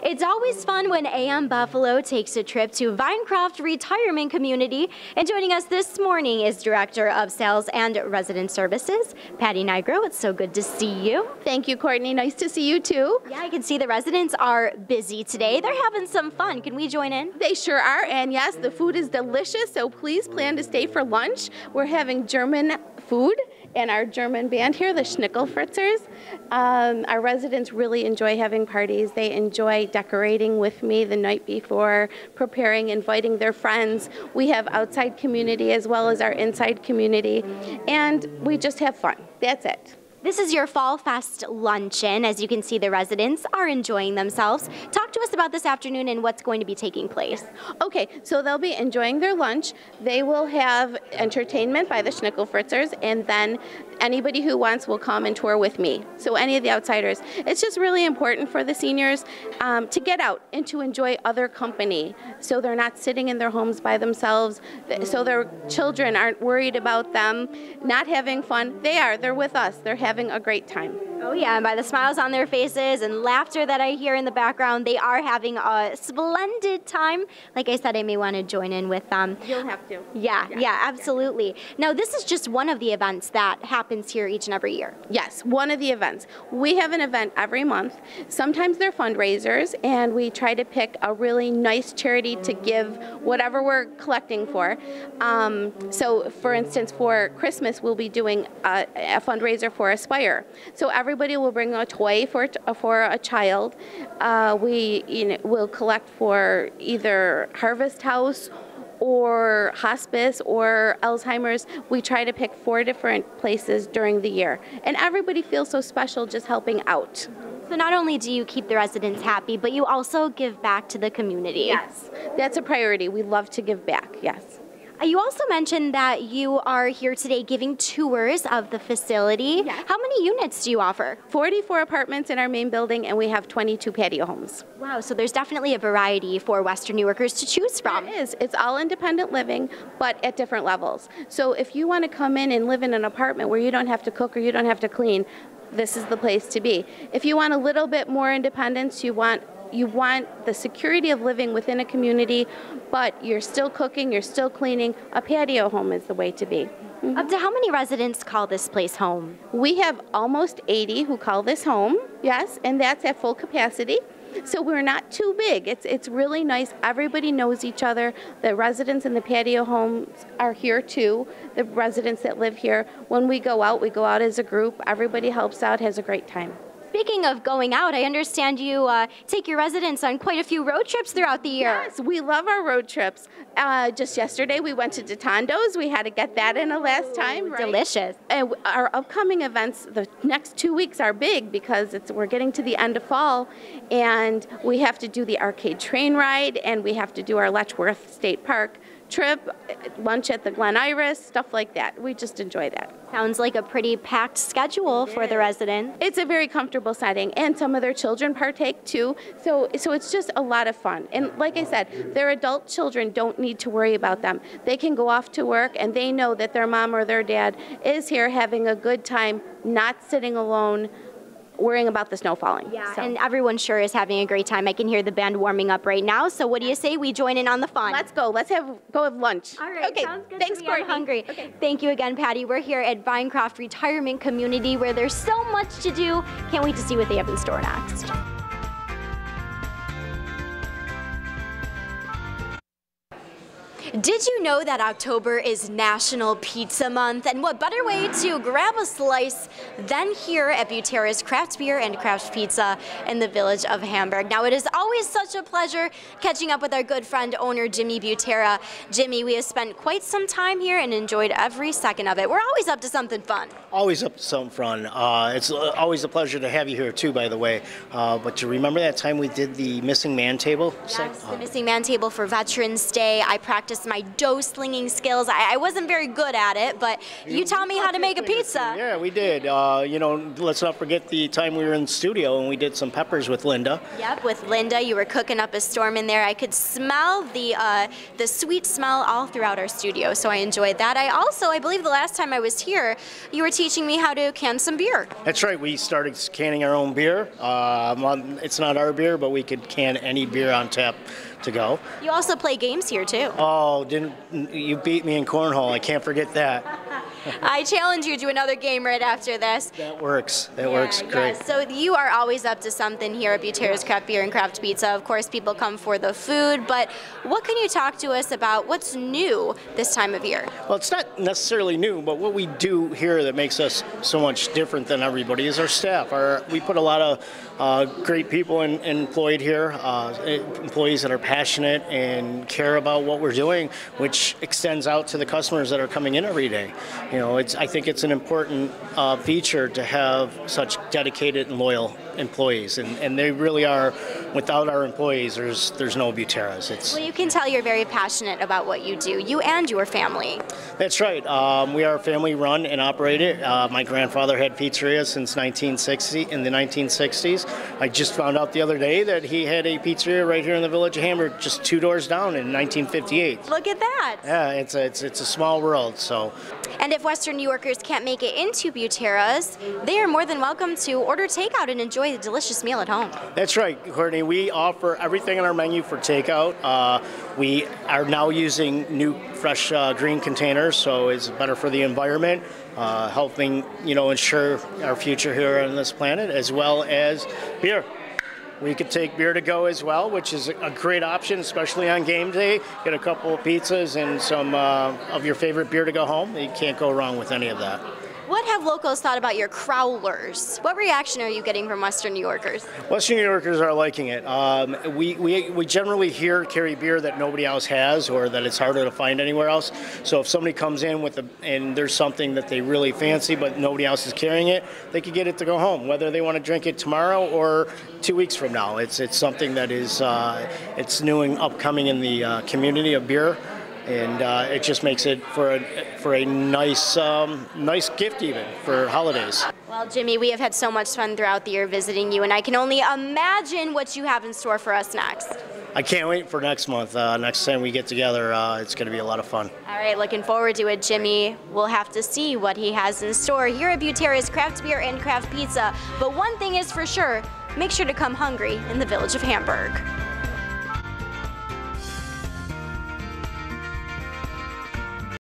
It's always fun when AM Buffalo takes a trip to Vinecroft Retirement Community. And joining us this morning is Director of Sales and Resident Services, Patty Nigro. It's so good to see you. Thank you, Courtney. Nice to see you too. Yeah, I can see the residents are busy today. They're having some fun. Can we join in? They sure are. And yes, the food is delicious, so please plan to stay for lunch. We're having German food and our German band here, the Schnickelfritzers. Our residents really enjoy having parties. They enjoy decorating with me the night before, preparing, inviting their friends. We have outside community as well as our inside community, and we just have fun. That's it. This is your Fall Fest luncheon. As you can see, the residents are enjoying themselves. Talk to us about this afternoon and what's going to be taking place. Okay, so they'll be enjoying their lunch. They will have entertainment by the Schnickelfritzers, and then anybody who wants will come and tour with me. So any of the outsiders. It's just really important for the seniors to get out and to enjoy other company, so they're not sitting in their homes by themselves, so their children aren't worried about them not having fun. They're with us. They're having a great time. Oh yeah, and by the smiles on their faces and laughter that I hear in the background, they are having a splendid time. Like I said, I may want to join in with them. You'll have to. Yeah, absolutely. Now, this is just one of the events that happens here each and every year. Yes, one of the events. We have an event every month. Sometimes they're fundraisers, and we try to pick a really nice charity to give whatever we're collecting for. So, for instance, for Christmas, we'll be doing a fundraiser for Aspire. So everybody will bring a toy for a child. We will collect for either Harvest House or hospice or Alzheimer's. We try to pick 4 different places during the year. And everybody feels so special just helping out. So not only do you keep the residents happy, but you also give back to the community. Yes, that's a priority. We love to give back, yes. You also mentioned that you are here today giving tours of the facility. Yes. How many units do you offer? 44 apartments in our main building, and we have 22 patio homes. Wow, so there's definitely a variety for Western New Yorkers to choose from. It is. It's all independent living, but at different levels. So if you want to come in and live in an apartment where you don't have to cook or you don't have to clean, this is the place to be. If you want a little bit more independence, you want the security of living within a community, but you're still cooking, you're still cleaning, a patio home is the way to be. Mm-hmm. Up to how many residents call this place home? We have almost 80 who call this home, yes, and that's at full capacity. So we're not too big. It's really nice. Everybody knows each other. The residents in the patio homes are here too, the residents that live here. When we go out as a group. Everybody helps out, has a great time. Speaking of going out, I understand you take your residents on quite a few road trips throughout the year. Yes, we love our road trips. Just yesterday we went to Totondo's. We had to get that in the last time. Right? Delicious. And our upcoming events, the next 2 weeks are big because we're getting to the end of fall, and we have to do the arcade train ride, and we have to do our Letchworth State Park trip, lunch at the Glen Iris, stuff like that. We just enjoy that. Sounds like a pretty packed schedule for the residents. It's a very comfortable setting, and some of their children partake too. So it's just a lot of fun. And like I said, their adult children don't need to worry about them. They can go off to work, and they know that their mom or their dad is here having a good time, not sitting alone, worrying about the snow falling. Yeah, so. And everyone sure is having a great time. I can hear the band warming up right now. So what do you say we join in on the fun? Let's go. Let's go have lunch. All right, okay. Sounds good. Thanks, Courtney. I'm hungry. Okay. Thank you again, Patty. We're here at Vinecroft Retirement Community where there's so much to do. Can't wait to see what they have in store next. Did you know that October is National Pizza Month? And what better way to grab a slice than here at Butera's Craft Beer and Craft Pizza in the village of Hamburg. Now, it is always such a pleasure catching up with our good friend, owner Jimmy Butera. Jimmy, we have spent quite some time here and enjoyed every second of it. We're always up to something fun. Always up to something fun. It's always a pleasure to have you here, too, by the way. But you remember that time we did the Missing Man Table? Yes, the Missing Man Table for Veterans Day. I practiced lost my dough slinging skills. I wasn't very good at it, but you taught me how to make a pizza. Yeah, we did. You know, let's not forget the time we were in the studio and we did some peppers with Linda. Yep, with Linda, you were cooking up a storm in there. I could smell the sweet smell all throughout our studio, so I enjoyed that. I believe the last time I was here, you were teaching me how to can some beer. That's right. We started canning our own beer. It's not our beer, but we could can any beer on tap to go. You also play games here too. Oh, you beat me in cornhole. I can't forget that. I challenge you to another game right after this. That works. That works great. Yeah. So you are always up to something here at Butera's Craft Beer and Craft Pizza. Of course, people come for the food, but what can you talk to us about what's new this time of year? Well, it's not necessarily new, but what we do here that makes us so much different than everybody is our staff. We put a lot of great people employed here, employees that are passionate and care about what we're doing, which extends out to the customers that are coming in every day. You know, I think it's an important feature to have such dedicated and loyal employees, and they really are. Without our employees, there's no Butera's. Well, you can tell you're very passionate about what you do, you and your family. That's right. We are family run and operated. My grandfather had pizzeria since in the 1960s. I just found out the other day that he had a pizzeria right here in the village of Hamburg, just 2 doors down in 1958. Look at that. Yeah, it's a small world. So. And if Western New Yorkers can't make it into Butera's, they are more than welcome to order takeout and enjoy a delicious meal at home. That's right, Courtney. We offer everything on our menu for takeout. We are now using new, fresh green containers, so it's better for the environment, helping ensure our future here on this planet, as well as beer. We could take beer to go as well, which is a great option, especially on game day. Get a couple of pizzas and some of your favorite beer to go home. You can't go wrong with any of that. What have locals thought about your crowlers? What reaction are you getting from Western New Yorkers? Western New Yorkers are liking it. We generally carry beer that nobody else has or that it's harder to find anywhere else. So if somebody comes in and there's something that they really fancy but nobody else is carrying it, they could get it to go home, whether they want to drink it tomorrow or 2 weeks from now. It's something that is it's new and upcoming in the community of beer. And it just makes it for a nice gift even for holidays. Well, Jimmy, we have had so much fun throughout the year visiting you, and I can only imagine what you have in store for us next. I can't wait for next month. Next time we get together, it's going to be a lot of fun. All right, looking forward to it, Jimmy. We'll have to see what he has in store here at Butera's Craft Beer and Craft Pizza. But one thing is for sure, make sure to come hungry in the village of Hamburg.